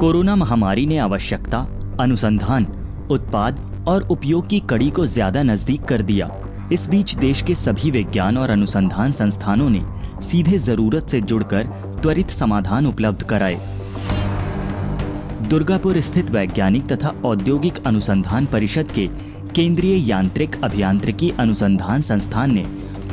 Corona महामारी ने आवश्यकता, अनुसंधान, उत्पाद और उपयोग की कड़ी को ज्यादा नजदीक कर दिया। इस बीच देश के सभी विज्ञान और अनुसंधान संस्थानों ने सीधे जरूरत से जुड़कर त्वरित समाधान उपलब्ध कराए। दुर्गापुर स्थित वैज्ञानिक तथा औद्योगिक अनुसंधान परिषद के केंद्रीय यांत्रिक अभियांत्रिकी अनुसंधान संस्थान ने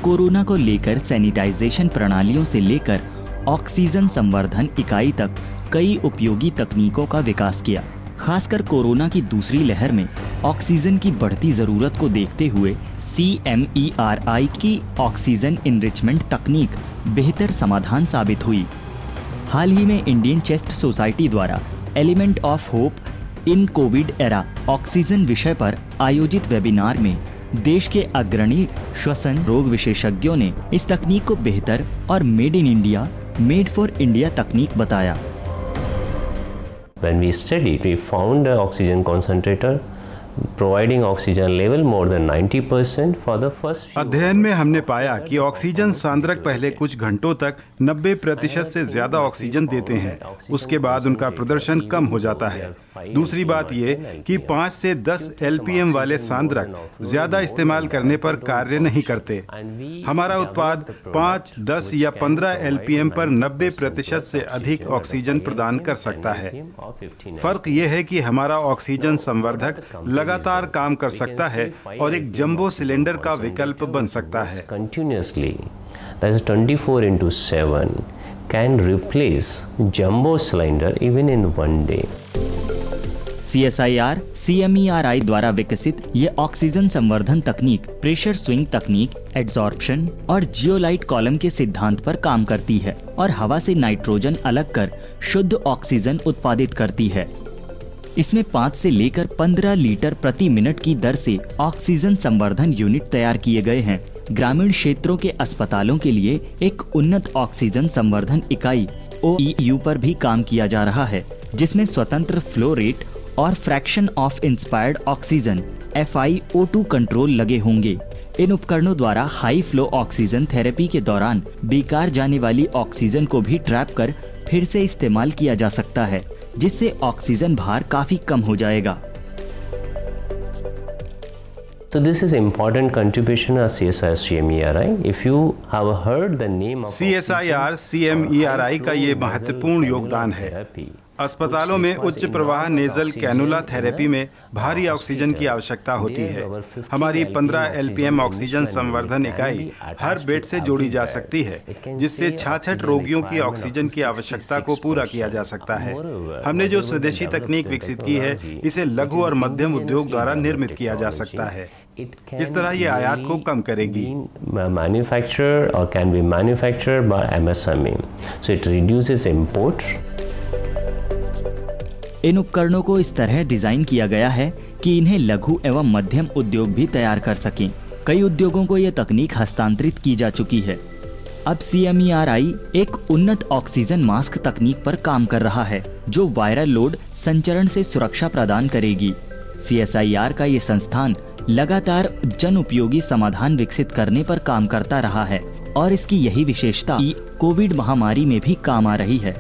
कोरोना को लेकर सैनिटाइजेशन प्रणालियों से लेकर ऑक्सीजन संवर्धन इकाई तक कई उपयोगी तकनीकों का विकास किया। खासकर कोरोना की दूसरी लहर में ऑक्सीजन की बढ़ती जरूरत को देखते हुए CMERI की ऑक्सीजन इनरिचमेंट तकनीक बेहतर समाधान साबित हुई। हाल ही में इंडियन चेस्ट सोसाइटी द्वारा element of hope in Covid era oxygen विषय पर आयोजित वेबिनार में देश के अग्रणी श्वसन रोग विशेषज्ञों ने इस तकनीक को बेहतर और made in India, made for India तकनीक बताया। When we studied, we found an oxygen concentrator providing oxygen level more than 90% for the first few. अध्ययन में हमने पाया कि ऑक्सीजन सांद्रक पहले कुछ घंटों तक 90% से ज्यादा ऑक्सीजन देते हैं, उसके बाद उनका प्रदर्शन कम हो जाता है। दूसरी बात ये कि 5 से 10 LPM वाले सांद्रक ज्यादा इस्तेमाल करने पर कार्य नहीं करते। हमारा उत्पाद 5, 10 या 15 LPM पर 90% से अधिक ऑक्सीजन प्रदान कर सकता है। फर्क ये है कि हमारा ऑक्सीजन संवर्धक लगातार काम कर सकता है और एक जंबो सिलेंडर का विकल्प बन सकता है। Continuously, that is 24/7 can replace jumbo cylinder even in one day. CSIR CMERI द्वारा विकसित ये ऑक्सीजन संवर्धन तकनीक प्रेशर स्विंग तकनीक, एड्सॉर्प्शन और जियोलाइट कॉलम के सिद्धांत पर काम करती है और हवा से नाइट्रोजन अलग कर शुद्ध ऑक्सीजन उत्पादित करती है। इसमें 5 से लेकर 15 लीटर प्रति मिनट की दर से ऑक्सीजन संवर्धन यूनिट तैयार किए गए हैं। ग्रामीण क्षेत्रों के अस्पतालों के लिए एक उन्नत ऑक्सीजन संवर्धन इकाई OEU पर भी काम किया जा रहा है, जिसमें स्वतंत्र फ्लो रेट और fraction of inspired oxygen FiO2 control लगे होंगे। इन उपकरणों द्वारा हाई फ्लो ऑक्सीजन थेरेपी के दौरान बेकार जाने वाली ऑक्सीजन को भी ट्रैप कर फिर से इस्तेमाल किया जा सकता है, जिससे ऑक्सीजन भार काफी कम हो जाएगा। So this is important contribution of CSIR CMERI. If you have heard the name of CSIR CMERI का ये महत्वपूर्ण योगदान है। अस्पतालों में उच्च प्रवाह नेजल कैनुला थेरेपी में भारी ऑक्सीजन की आवश्यकता होती है। हमारी 15 LPM ऑक्सीजन संवर्धन इकाई हर बेड से जोड़ी जा सकती है, जिससे 66 रोगियों की ऑक्सीजन की आवश्यकता को पूरा किया जा सकता है। हमने जो स्वदेशी तकनीक विकसित की है, इसे लघु और मध्यम उद्योग द्वारा निर्मित किया जा सकता है। इस तरह ये आयात को कम करेगी। Manufactured or can be manufactured by MSME. So it reduces import. इन उपकरणों को इस तरह डिजाइन किया गया है कि इन्हें लघु एवं मध्यम उद्योग भी तैयार कर सकें। कई उद्योगों को यह तकनीक हस्तांतरित की जा चुकी है। अब CMERI एक उन्नत ऑक्सीजन मास्क तकनीक पर काम कर रहा है, जो वायरल लोड संचरण से सुरक्षा प्रदान करेगी। CSIR का ये संस्थान लगातार जन उपयोगी समाधान विकसित करने पर काम करता रहा है और इसकी यही विशेषता कोविड महामारी में भी काम आ रही है।